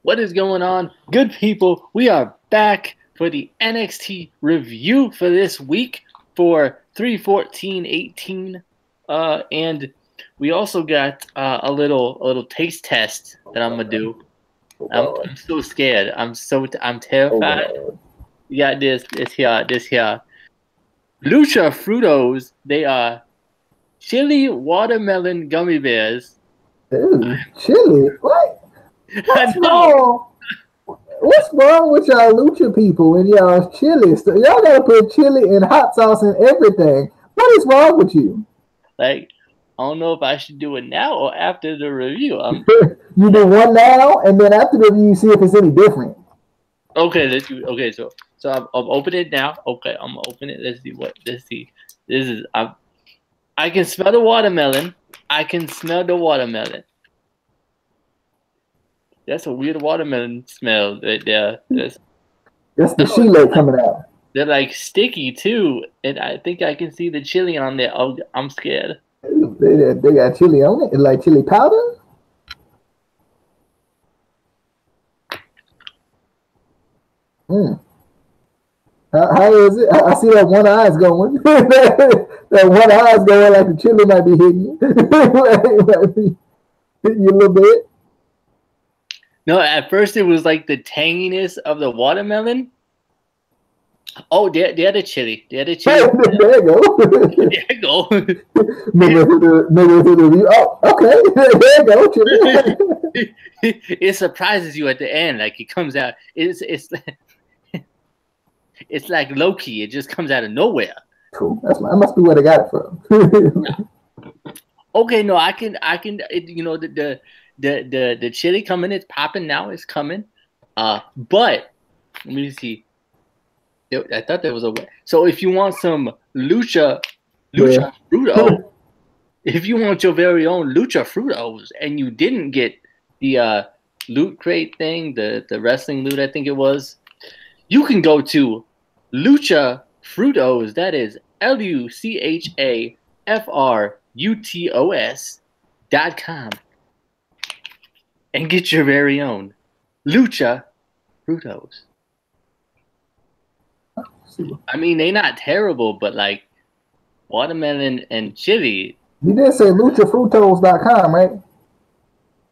What is going on? Good people, we are back for the NXT review for this week for 3/14/18. And we also got a little taste test that I'm gonna do. I'm so scared. I'm terrified. We got this here. Lucha Frutos. They are chili watermelon gummy bears. Ooh, chili? What? What's wrong? What's wrong with y'all lucha people and y'all chili stuff? Y'all gotta put chili and hot sauce and everything. What is wrong with you? Like, I don't know if I should do it now or after the review. You do one now, and then after the review, you see if it's any different. Okay, let's do. Okay, so I'll open it now. Okay, I'm gonna open it. Let's see. This is. I can smell the watermelon. I can smell the watermelon. That's a weird watermelon smell right there. That's the Chile coming out. They're like sticky too, and I think I can see the chili on there. Oh, I'm scared. They got chili on it, like chili powder. How is it? I see that one eye's going. That one eye's going like the chili might be hitting you. Might be hitting you a little bit. No, at first it was like the tanginess of the watermelon. Oh, they're the chili. They're the chili. There you go. There you go. Oh, okay. There you go. Chili. It surprises you at the end. Like it comes out. It's like low-key. It just comes out of nowhere. Cool. That must be where they got it from. Okay, no, I can. You know, the chili coming. It's popping now. It's coming. But let me see. I thought there was a way. So if you want some Lucha Fruto, if you want your very own Lucha Frutos, and you didn't get the loot crate thing, the wrestling loot, I think it was, you can go to Lucha Frutos. That is LuchaFrutos.com and get your very own Lucha Frutos. I mean, they're not terrible, but like watermelon and chili. You did say LuchaFrutos.com, right?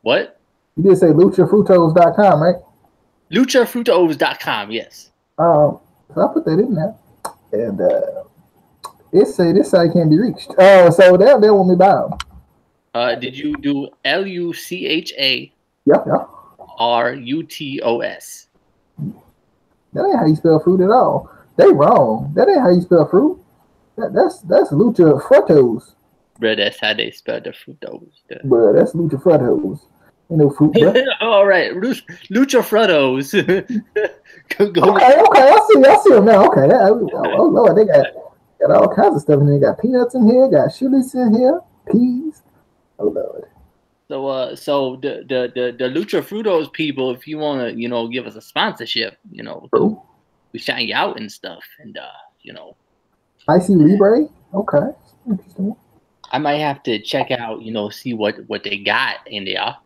What? You did say LuchaFrutos.com, right? LuchaFrutos.com, yes. So I put that in there, and it say this site can't be reached. So they want me by them. Did you do LuchaRutos? Yeah. That ain't how you spell fruit at all. They wrong. That ain't how you spell fruit. That's Lucha Frutos. Bro, that's how they spell the Frutos. Bro, that's Lucha Frutos. Ain't no fruit, bro. All right, Lucha Frutos. Okay, I see them now. Okay, oh Lord, they got all kinds of stuff in there. Got peanuts in here, got chilies in here, peas. Oh Lord. So the Lucha Frutos people, if you want to, give us a sponsorship, we shine you out and stuff, and Icy Libre. Okay, interesting. I might have to check out, see what they got in there.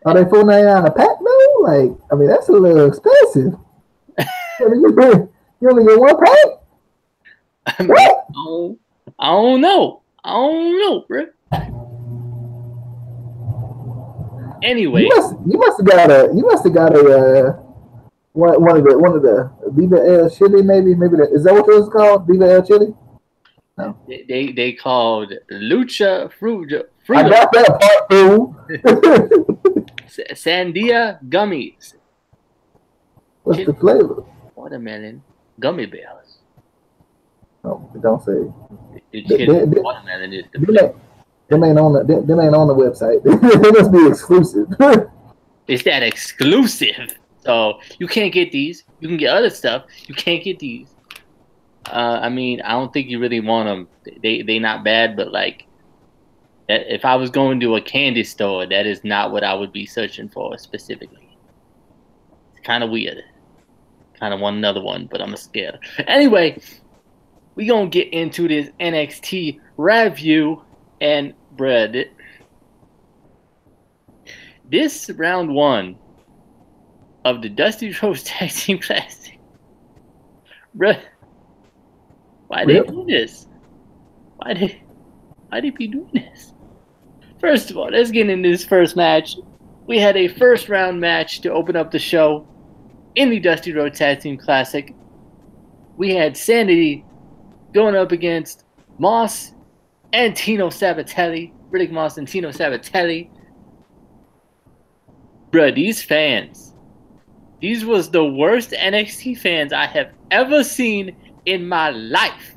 Are they $4.99 a pack though? Like, I mean, that's a little expensive. You only get one pack? I mean, I don't know, bro. Anyway, you must have got a one of the Viva El Chili, maybe is that what it was called? Viva El Chili? No. They called Lucha Fruit. I got that part too. Sandia gummies. What's the flavor? Watermelon gummy bears. Oh, don't say. Watermelon is the flavor. Them ain't on the website. They must be exclusive. It's that exclusive. So you can't get these. You can get other stuff. You can't get these. I mean, I don't think you really want them. They not bad, but like, if I was going to a candy store, that is not what I would be searching for specifically. It's kind of weird. Kind of want another one, but I'm scared. Anyway, we gonna get into this NXT review. And Brad, this round one of the Dusty Rhodes Tag Team Classic. Bruh, why they do this? Why they be doing this? First of all, let's get into this first match. We had a first round match to open up the show in the Dusty Rhodes Tag Team Classic. We had Sanity going up against Moss and Tino Sabatelli. Riddick Moss and Tino Sabatelli. Bruh, these fans. These was the worst NXT fans I have ever seen in my life.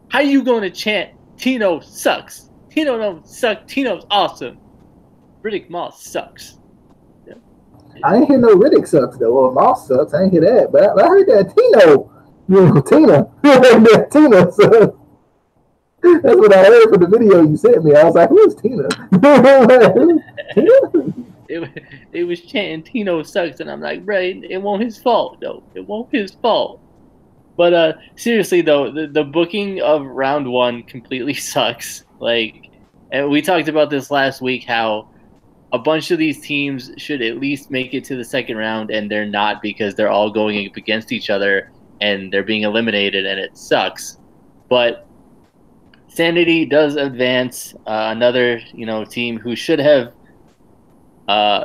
How you gonna chant Tino sucks? Tino don't suck. Tino's awesome. Riddick Moss sucks. Yeah. I ain't hear no Riddick sucks though. Or Moss sucks. I ain't hear that. But I heard that Tino. Tina. Tina sucks. That's what I heard from the video you sent me. I was like, who's Tina? They was chanting Tino sucks, and I'm like, bro, it won't his fault though. It won't his fault. But seriously though, the booking of round one completely sucks. Like, and we talked about this last week, how a bunch of these teams should at least make it to the second round, and they're not because they're all going up against each other and they're being eliminated, and it sucks. But Sanity does advance, another team who should have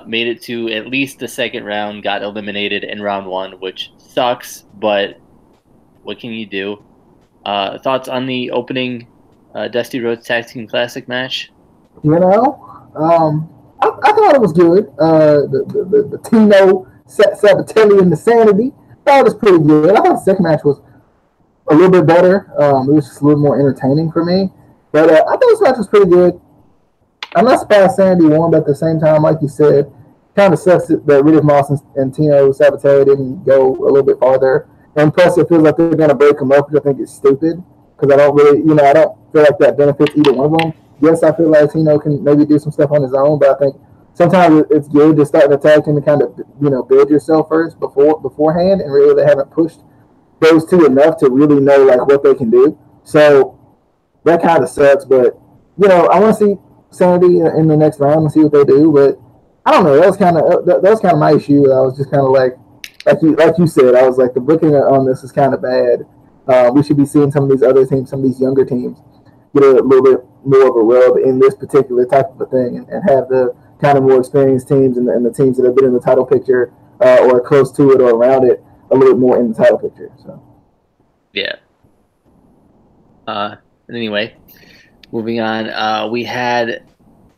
made it to at least the second round, got eliminated in round one, which sucks, but what can you do? Thoughts on the opening Dusty Rhodes Tag Team Classic match? I thought it was good. The Tino Sabatelli and the Sanity, I thought it was pretty good. I thought the second match was a little bit better. It was just a little more entertaining for me. But I thought this match was pretty good. I'm not surprised Sandy won, but at the same time, like you said, kind of sucks that Riddick Moss and Tino Sabatelli didn't go a little bit farther. And plus, it feels like they're going to break them up, which I think is stupid. Because I don't really, I don't feel like that benefits either one of them. Yes, I feel like Tino can maybe do some stuff on his own, but I think sometimes it's good to start an attack team and kind of, build yourself first beforehand, and really they haven't pushed those two enough to really know like what they can do. So that kind of sucks, but I want to see Sanity in the next round and see what they do. But I don't know. That was kind of my issue. I was just kind of like you said. I was like, the booking on this is kind of bad. We should be seeing some of these other teams, some of these younger teams, get a little bit more of a rub in this particular type of a thing, and have the kind of more experienced teams and the teams that have been in the title picture or close to it or around it a little bit more in the title picture. So yeah. Anyway, moving on. We had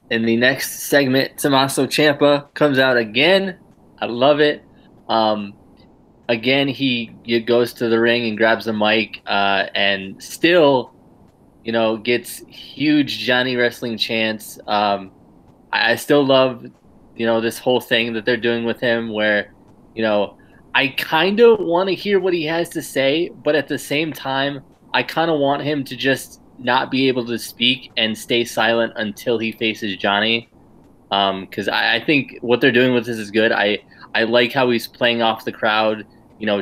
in the next segment, Tommaso Ciampa comes out again. I love it. Again, he goes to the ring and grabs the mic, and still, gets huge Johnny Wrestling chants. I still love, this whole thing that they're doing with him, where, I kind of want to hear what he has to say, but at the same time, I kind of want him to just not be able to speak and stay silent until he faces Johnny. Because I think what they're doing with this is good. I like how he's playing off the crowd,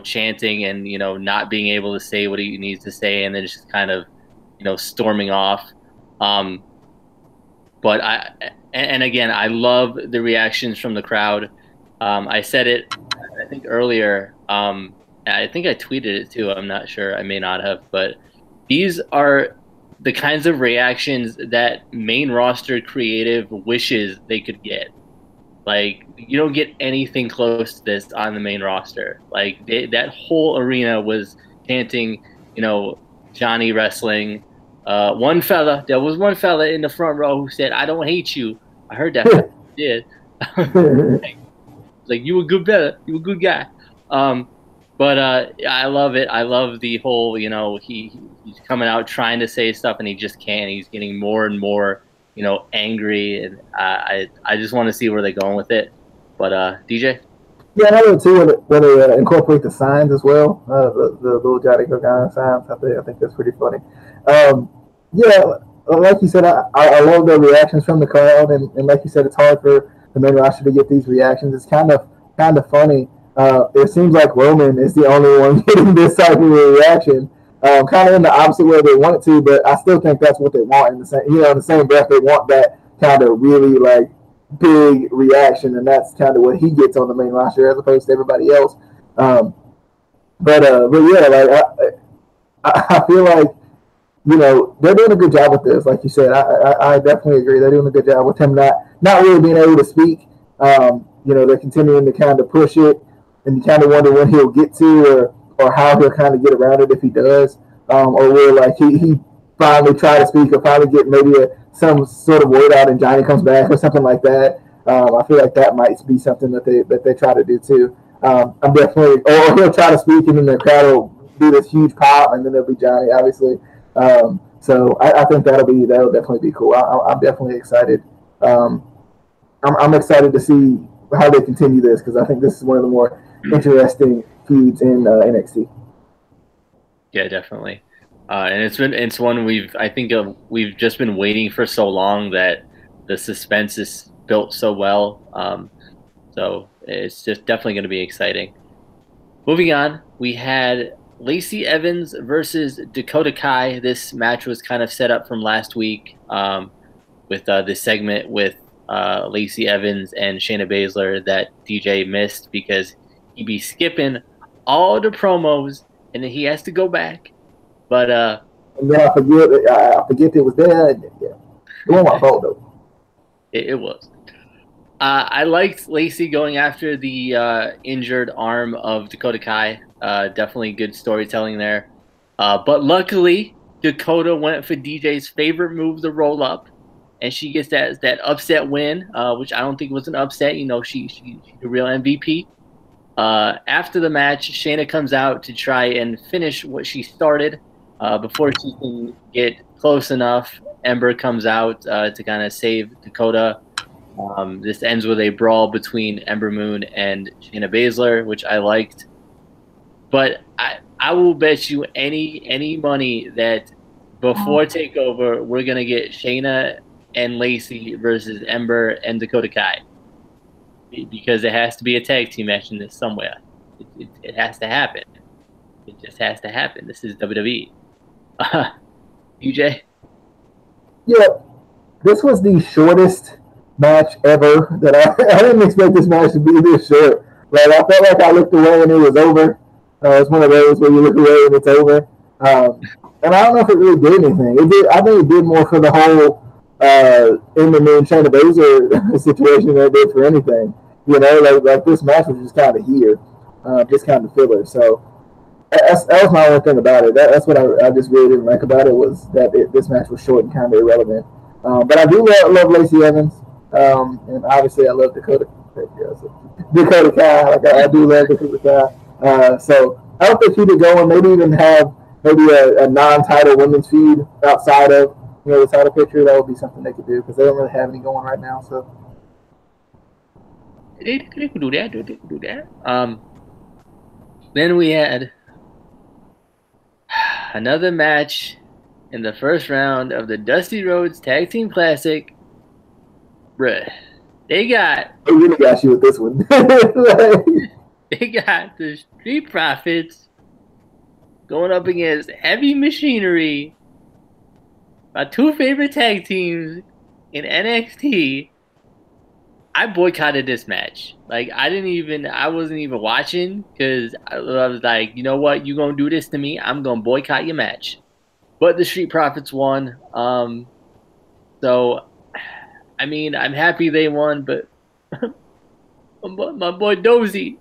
chanting and, not being able to say what he needs to say, and then just kind of, storming off. But again, I love the reactions from the crowd. I said it, I think earlier. I think I tweeted it too. I'm not sure. I may not have. But these are the kinds of reactions that main roster creative wishes they could get. Like, you don't get anything close to this on the main roster. Like, that whole arena was chanting, Johnny Wrestling. There was one fella in the front row who said, "I don't hate you." I heard that did. Like, you a good guy. But I love it. I love the whole, he's coming out trying to say stuff and he just can't. He's getting more and more, angry, and I just want to see where they're going with it. But DJ? Yeah, another too, whether they incorporate the signs as well, the little Johnny Gargano signs. I think that's pretty funny. Yeah, like you said, I love the reactions from the crowd, and like you said, it's hard for the main roster to get these reactions. It's kind of funny. It seems like Roman is the only one getting this type of reaction, kind of in the opposite way they want it to, but I still think that's what they want. In the same breath, they want that kind of really like big reaction, and that's kind of what he gets on the main roster as opposed to everybody else. But yeah, like I feel like, you know, they're doing a good job with this. Like you said, I definitely agree. They're doing a good job with him not really being able to speak. You know, they're continuing to kind of push it, and you kind of wonder when he'll get to or how he'll kind of get around it if he does, or will like he finally try to speak or finally get maybe some sort of word out and Johnny comes back or something like that. I feel like that might be something that they try to do too. I'm definitely, or he'll try to speak and then the crowd will do this huge pop and then there'll be Johnny, obviously. So I think that'll definitely be cool. I'm definitely excited. I'm excited to see how they continue this because I think this is one of the more interesting feuds in NXT. Yeah, definitely. And it's one we've just been waiting for so long that the suspense is built so well. So it's just definitely going to be exciting. Moving on, we had Lacey Evans versus Dakota Kai. This match was kind of set up from last week with this segment with Lacey Evans and Shayna Baszler that DJ missed because he'd be skipping all the promos and then he has to go back. But and then I forget it was there. Yeah. It wasn't my fault though. It was. I liked Lacey going after the injured arm of Dakota Kai. Definitely good storytelling there. But luckily, Dakota went for DJ's favorite move, the roll up, and she gets that upset win, which I don't think was an upset. You know, she's the real MVP. After the match, Shayna comes out to try and finish what she started. Before she can get close enough, Ember comes out to kind of save Dakota. This ends with a brawl between Ember Moon and Shayna Baszler, which I liked. But I will bet you any money that before TakeOver, we're going to get Shayna and Lacey versus Ember and Dakota Kai. Because there has to be a tag team match in this somewhere. It has to happen. It just has to happen. This is WWE. DJ? Yeah, this was the shortest match ever. That I didn't expect this match to be this short. Like I felt like I looked away and it was over. It's one of those where you look away and it's over. And I don't know if it really did anything. I think it did more for the whole Ember Moon Shayna Baszler situation than it did for anything. You know, like this match was just kind of here, just kind of filler. So that was my only thing about it. That's what I just really didn't like about it was that this match was short and kind of irrelevant. But I do love Lacey Evans, and obviously I love Dakota Kai. Like I do love Dakota Kai. So I don't think he could go and maybe even have a non-title women's feud outside of the title picture. That would be something they could do because they don't really have any going right now. So they could do that. They could do that. Then we had another match in the first round of the Dusty Rhodes Tag Team Classic. Bruh, they really got you with this one. They got the Street Profits going up against Heavy Machinery, my two favorite tag teams in NXT. I boycotted this match. Like I wasn't even watching because I was like, you know what, you gonna do this to me? I'm gonna boycott your match. But the Street Profits won. So, I mean, I'm happy they won, but my boy Dozy,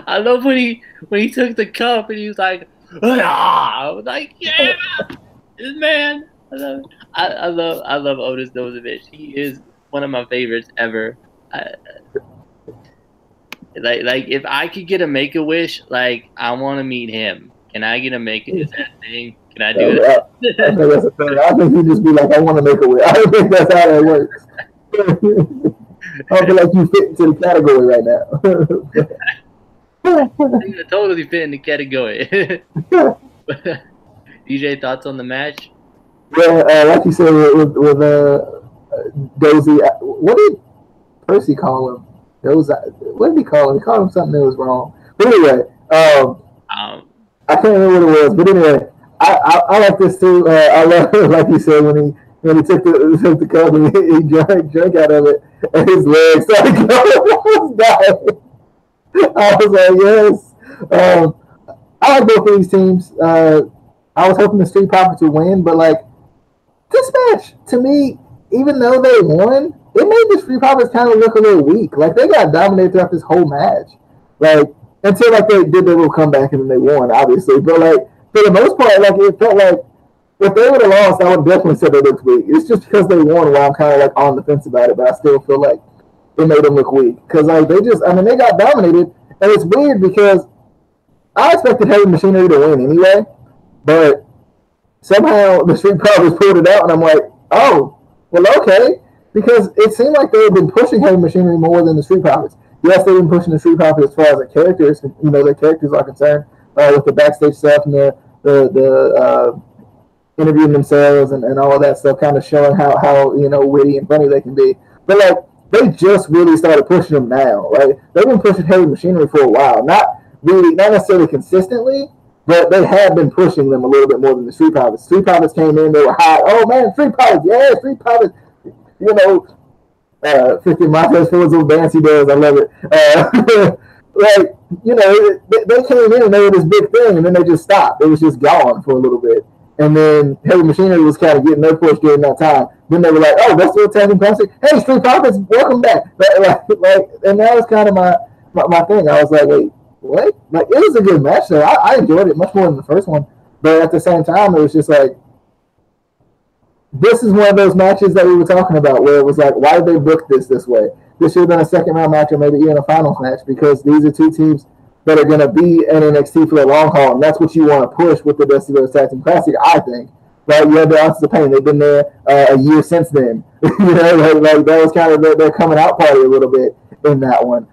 I love when he took the cup and he was like, ah! I was like, yeah, this man. I love Otis Dozovich. He is one of my favorites ever. Like if I could get a Make-A-Wish, like I want to meet him. Can I get a Make-A-Wish? Is that a thing? Can I do that? I think that's a thing. I think he'd just be like, I want to make a wish. I don't think that's how that works. I feel like you fit into the category right now. I totally fit in the category. DJ, thoughts on the match? Yeah, like you said with Dozy, what did Percy call him? What did he call him? He called him something that was wrong. But anyway, I can't remember what it was. But anyway, I like this too. I love, like you said, when when he took the cup and he drank out of it, and his legs started going. I was like, yes. I like both of these teams. I was hoping the Street Profits would win, but like this match to me, even though they won, it made the Street Profits kind of look a little weak. Like they got dominated throughout this whole match, like until like they did their little comeback and then they won, obviously. But like for the most part, like it felt like if they would have lost, I would definitely say they looked weak. It's just because they won where I'm kind of like on the fence about it, but I still feel like it made them look weak because like they just, I mean, they got dominated, and it's weird because I expected Heavy Machinery to win anyway, but somehow the Street Profits pulled it out, and I'm like, oh, well, okay, because it seemed like they had been pushing Heavy Machinery more than the Street Profits. Yes, they've been pushing the Street Profits as far as the characters, their characters are concerned, with the backstage stuff and the interviewing themselves and all of that stuff, kind of showing how witty and funny they can be. But like they just really started pushing them now, right? They've been pushing Heavy Machinery for a while, not necessarily consistently, but they have been pushing them a little bit more than the Street Profits. Street Profits came in, they were hot. Oh man, Street Profits, yeah, Street Profits. Freaking Montez Ford's little dance he does, I love it. Like, they came in and they were this big thing, and then they just stopped. It was just gone for a little bit. And then Heavy Machinery was kind of getting their push during that time. Then they were like, oh, that's still attacking Classic. Hey, Street Profits, welcome back. And that was kind of my thing. I was like, wait, what? Like, it was a good match, though. I enjoyed it much more than the first one. But at the same time, it was just like, this is one of those matches that we were talking about where it was like, why did they book this way? This should have been a second round match or maybe even a finals match, because these are two teams that are going to be in NXT for the long haul, and that's what you want to push with the WWE Tag Team Classic, I think. Right? You have the Authors of Pain. They've been there a year since then. Like that was kind of their coming out party a little bit in that one.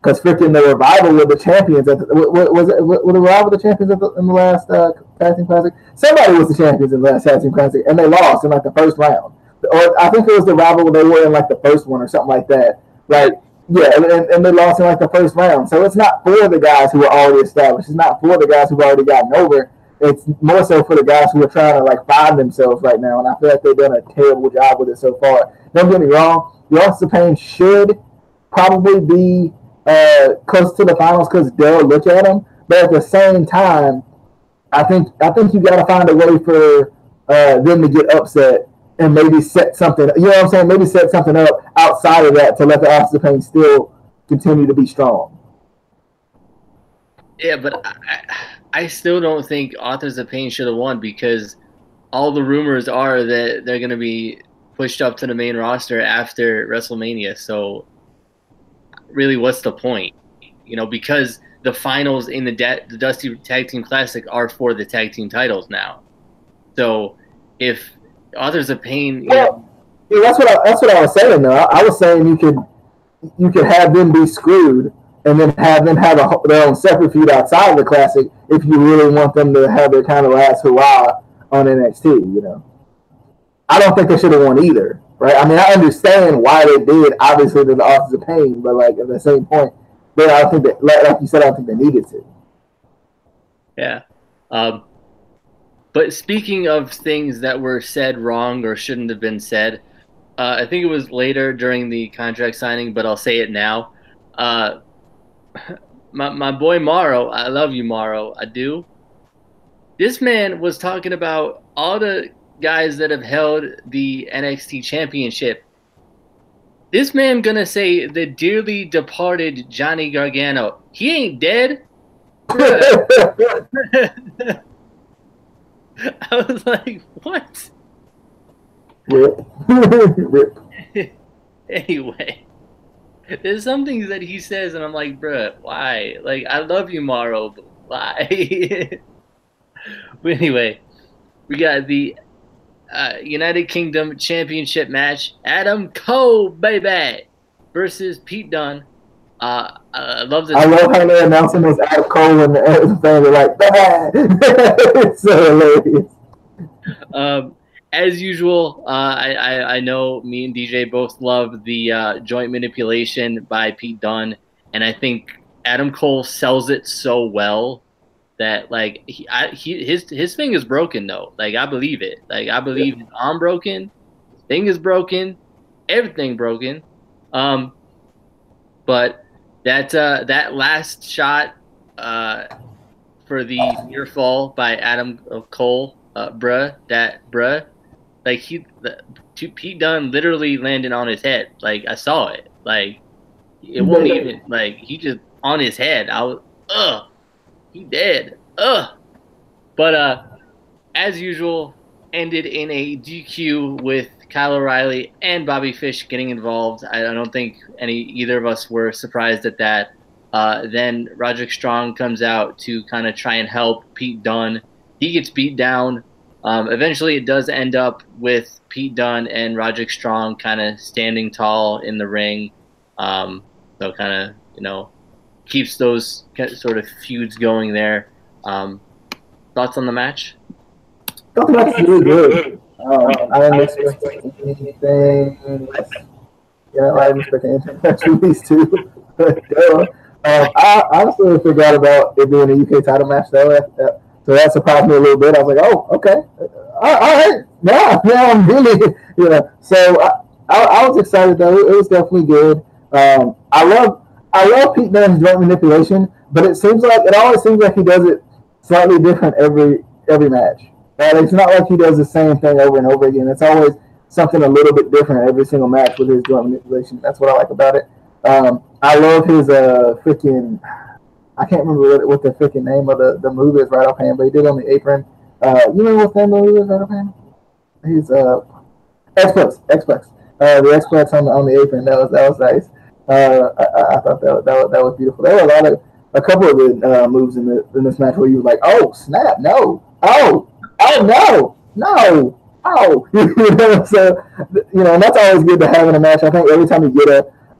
Because freaking the Revival were the champions. Were the Revival the champions in the last Tag Team Classic? Somebody was the champions in the last Tag Team Classic, and they lost in like the first round. Or I think it was the Revival they were in like the first one or something like that. Like, yeah, and they lost in like the first round. So it's not for the guys who are already established. It's not for the guys who've already gotten over. It's more so for the guys who are trying to like find themselves right now. And I feel like they've done a terrible job with it so far. Don't get me wrong. The Authors of Pain should probably be close to the finals because they'll look at them. But at the same time, I think you got to find a way for them to get upset and maybe set something, you know what I'm saying? Maybe set something up outside of that to let the Authors of Pain still continue to be strong. Yeah, but I still don't think Authors of Pain should have won, because all the rumors are that they're going to be pushed up to the main roster after WrestleMania. So really, what's the point? Because the finals in the Dusty Tag Team Classic are for the tag team titles now. So if Authors of Pain, yeah, that's what I was saying. Though I was saying you could have them be screwed and then have them have their own separate feud outside of the Classic if you really want them to have their kind of last hurrah on NXT. I don't think they should have won either, right? I mean, I understand why they did. Obviously, they're the Authors of Pain, but like at the same point, I don't think that, like you said, I don't think they needed to. Yeah. But speaking of things that were said wrong or shouldn't have been said, I think it was later during the contract signing, but I'll say it now. My boy Morrow, I love you, Morrow, I do. This man was talking about all the guys that have held the NXT Championship. This man gonna say the dearly departed Johnny Gargano. He ain't dead. I was like, what? Rip. Anyway, there's some things that he says, and I'm like, bruh, why? Like, I love you, Morrow, but why? But anyway, we got the United Kingdom Championship match. Adam Cole, baby, versus Pete Dunne. I love this. I love how they're announcing this Adam Cole and the fans are like, bah! It's so hilarious. As usual, I know me and DJ both love the joint manipulation by Pete Dunne, and I think Adam Cole sells it so well that like his thing is broken though. Like I believe it. Like I believe his arm broken, his thing is broken, everything broken. But that last shot for the near fall by Adam Cole, like Pete Dunne literally landed on his head. Like I saw it. Like it won't even like he just on his head. I was he dead. But as usual, ended in a DQ with Kyle O'Reilly and Bobby Fish getting involved. I don't think either of us were surprised at that. Then Roderick Strong comes out to kind of try and help Pete Dunne. He gets beat down. Eventually, it does end up with Pete Dunne and Roderick Strong kind of standing tall in the ring. So kind of, keeps those sort of feuds going there. Thoughts on the match? The match is really good. I didn't expect anything. Yeah, I didn't expect anything from these two. I honestly forgot about it being a UK title match, though. So that surprised me a little bit. I was like, oh, okay. All right. Now I'm really, So I was excited, though. It was definitely good. I love Pete Dunne's joint manipulation, but it always seems like he does it slightly different every match. It's not like he does the same thing over and over again. It's always something a little bit different every single match with his joint manipulation. That's what I like about it. I love his freaking. I can't remember what the freaking name of the move is right offhand, but he did on the apron. You know what that move is right offhand? He's X-Plex. The X-Plex on the apron. That was nice. I thought that was beautiful. There were a couple of the moves in this match where you were like, oh snap, no, oh no. Oh, so and that's always good to have in a match. I think every time you get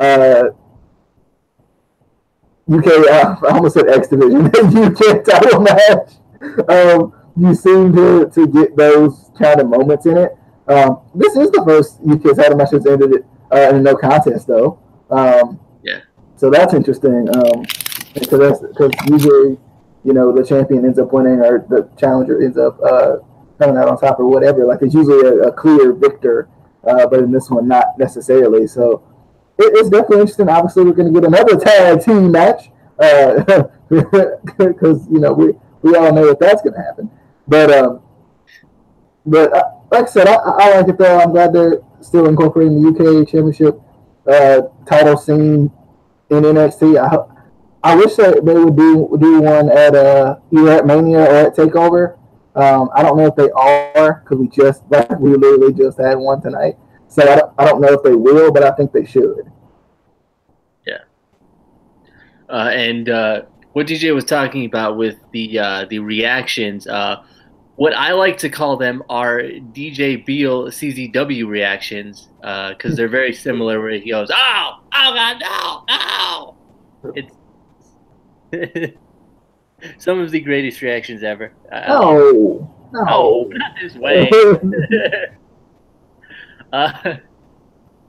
a UK, I almost said X Division, UK title match, you seem to get those kind of moments in it. This is the first UK title match that's ended in a no contest, though. Yeah. So that's interesting. Because usually, the champion ends up winning or the challenger ends up coming out on top or whatever. Like it's usually a clear victor, but in this one, not necessarily. So it's definitely interesting. Obviously, we're going to get another tag team match because we all know that that's going to happen. But like I said, I like it though. I'm glad they're still incorporating the UK Championship title scene in NXT. I wish that they would do one at either at Mania or at Takeover. I don't know if they are because we literally just had one tonight. So I don't know if they will, but I think they should. Yeah. And what DJ was talking about with the reactions, what I like to call them are DJ Beal CZW reactions because they're very similar. Where he goes, "Oh God, no, no!" It's some of the greatest reactions ever. No, not this way.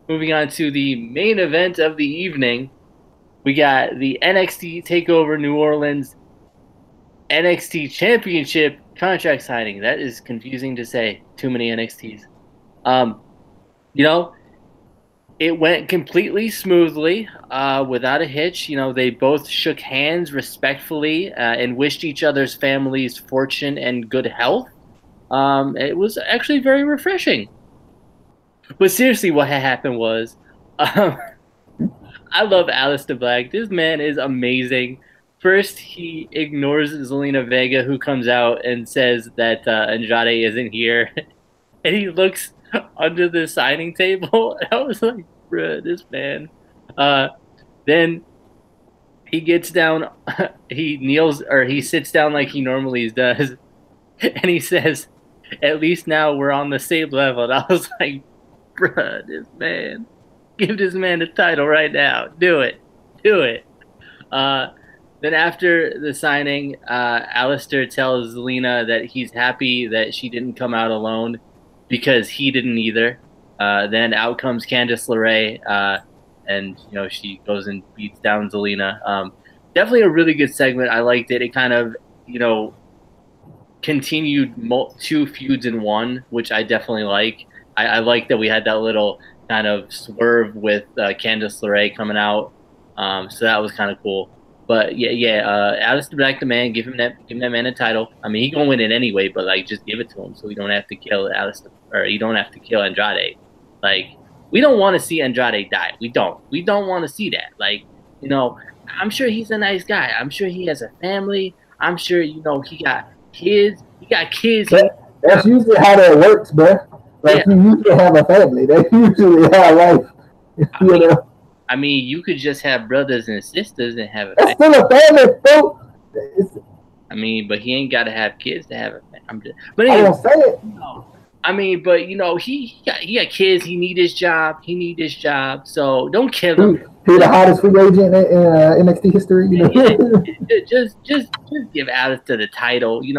Moving on to the main event of the evening, we got the NXT Takeover New Orleans NXT Championship contract signing. That is confusing to say. Too many NXTs. It went completely smoothly, without a hitch. They both shook hands respectfully and wished each other's families fortune and good health. It was actually very refreshing. But seriously, what had happened was, I love Aleister Black. This man is amazing. First, he ignores Zelina Vega, who comes out and says that Andrade isn't here. And he looks under the signing table. I was like, bruh, this man. Then he gets down, he sits down like he normally does. And he says, at least now we're on the same level. And I was like, bruh, this man. Give this man the title right now. Do it. Then after the signing, Aleister tells Zelina that he's happy that she didn't come out alone because he didn't either. Then out comes Candice LeRae, and she goes and beats down Zelina. Definitely a really good segment. I liked it. It kind of continued 2 feuds in one, which I definitely like. I like that we had that little kind of swerve with Candice LeRae coming out, so that was kind of cool. But Aleister Black, the man, give him that man a title. I mean, he gonna win it anyway, but like just give it to him so we don't have to kill Aleister, or you don't have to kill Andrade. Like, we don't want to see Andrade die. We don't want to see that. Like, I'm sure he's a nice guy. I'm sure he has a family. I'm sure he got kids. He got kids. That's usually how that works, bro. Like, you usually have a family. That's usually how life. I mean, you could just have brothers and sisters and have a family. That's still a family, bro. I mean, but he ain't got to have kids to have a family. But anyway, I don't say it. I mean, but he got kids. He need his job. So don't kill him. He's the hottest free agent in NXT history. Just give Aleister the title. We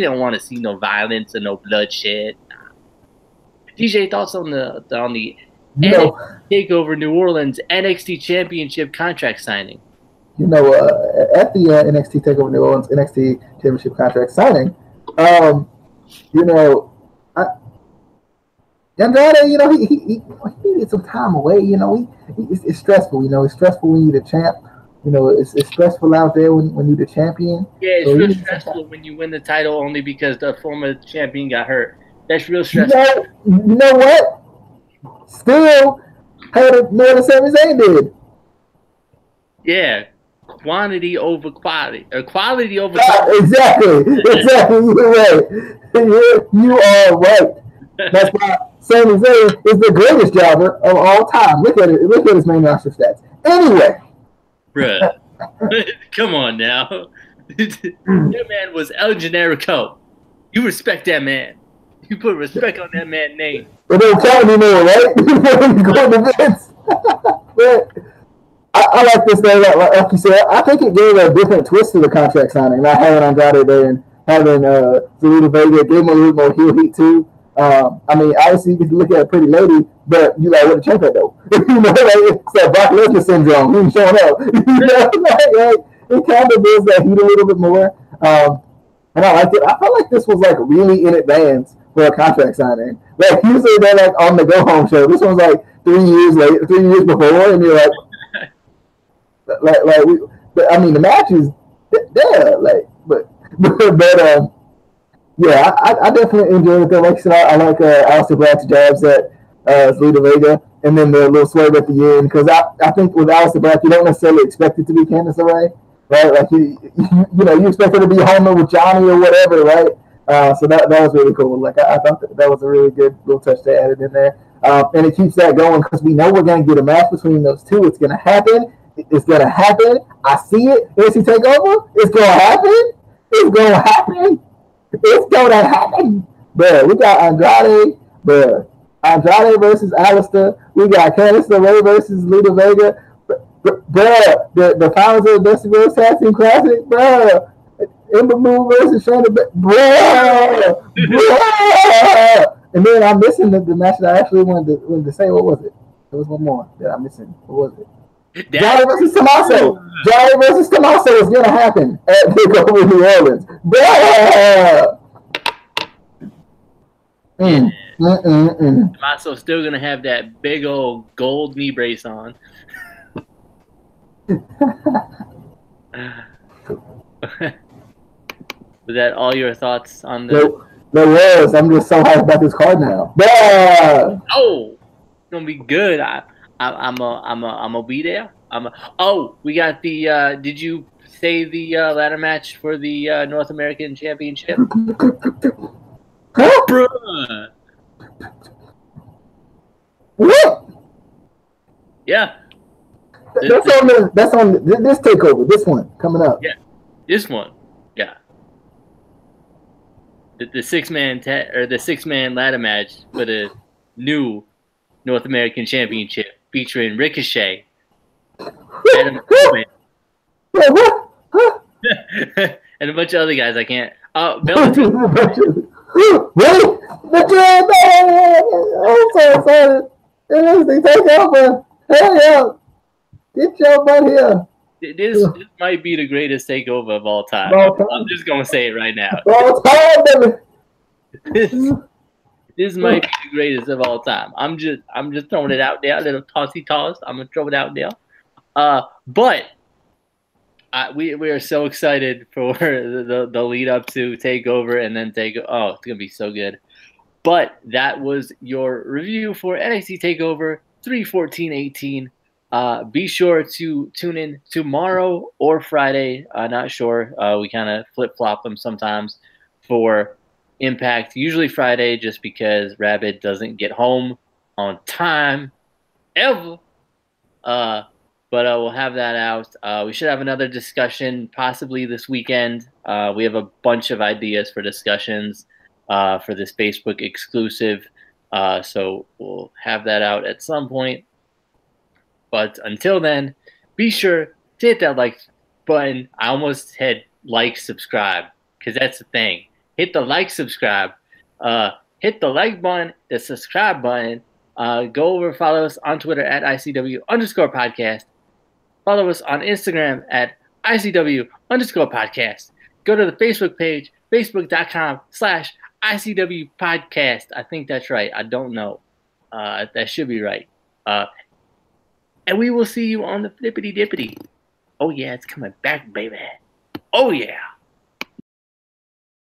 don't want to see no violence or no bloodshed. DJ, thoughts on the NXT Takeover New Orleans NXT Championship contract signing? At the NXT Takeover New Orleans NXT Championship contract signing, Andrade, he needed some time away. It's stressful. It's stressful when you're the champ. It's stressful out there when you're the champion. Yeah, it's real stressful when you win the title only because the former champion got hurt. That's real stressful. You know what? Still had more than Sami Zayn did. Yeah, quantity over quality, or quality over quality. Exactly. You're right. You are right. That's why Sami Zayn is the greatest jobber of all time. Look at it. Look at his main roster stats. Anyway, bruh, come on now. That man was El Generico. You respect that man. You put respect on that man's name. But don't count anymore, right? Go to Vince. But I like this thing. Like you said, I think it gave a different twist to the contract signing. Not having Andrade there and having Zelina Vega gave him a little more heel heat too. I mean, obviously you can look at a pretty lady, but you like what the champ at though. It's that Brock Lesnar syndrome. He ain't showing up. It kind of builds that heat a little bit more. And I liked it. I felt like this was like really in advance for a contract signing. Like usually they're like on the go home show. This one's like 3 years before, and you're like I mean the match is there, yeah, I definitely enjoyed it though. Like I said, I like Aleister Black's jabs at Zelina Vega, and then the little swerve at the end, because I think with Aleister Black you don't necessarily expect it to be Candice LeRae. Right, like you expect her to be Homer with Johnny or whatever, right? So that was really cool. Like I thought that was a really good little touch they added in there, and it keeps that going because we know we're gonna get a match between those two. It's gonna happen. It's gonna happen. I see it. NXT Takeover. It's gonna happen. It's gonna happen. It's gonna happen. But we got Andrade. But Andrade versus Aleister. We got Candice LeRae versus Zelina Vega. Bruh, the finals of the Best of World Tag Team Classic, bruh. Ember Moon versus Shayna, bruh. And then I'm missing the match that I actually wanted to say. What was it? There was one more that I'm missing. What was it? Johnny versus Tommaso. Johnny versus Tommaso is gonna happen at Takeover New Orleans, bruh. Tommaso's still gonna have that big old gold knee brace on. Was that all your thoughts on the? There was. I'm just so hyped about this card now. Yeah. Oh, it's gonna be good. I'm gonna be there. We got the. Did you say the ladder match for the North American Championship? Huh? Bruh. What? Yeah. That's on this takeover. This one coming up. Yeah, this one. Yeah. The 6-man the 6-man ladder match for the new North American Championship featuring Ricochet, Adam Cole, and a bunch of other guys. I can't. Bellator. Really? I'm so excited. NXT Takeover. Hell yeah. Get your butt here. this might be the greatest takeover of all time. I'm just gonna say it right now. All time, baby. This might be the greatest of all time. I'm just throwing it out there, a little tossy toss. I'm gonna throw it out there. But we are so excited for the lead up to Takeover and then Oh, it's gonna be so good. But that was your review for NXT Takeover 3/14/18. Be sure to tune in tomorrow or Friday. Not sure. We kind of flip flop them sometimes for Impact. Usually Friday, just because Rabbit doesn't get home on time ever. But we'll have that out. We should have another discussion possibly this weekend. We have a bunch of ideas for discussions for this Facebook exclusive. So we'll have that out at some point. But until then, be sure to hit that like button. I almost hit like, subscribe, because that's the thing. Hit the like, subscribe. Hit the like button, the subscribe button. Go over, follow us on Twitter at ICW_podcast. Follow us on Instagram at ICW_podcast. Go to the Facebook page, facebook.com/ICW podcast. I think that's right. I don't know. That should be right. And we will see you on the flippity dippity. Oh, yeah, it's coming back, baby. Oh, yeah.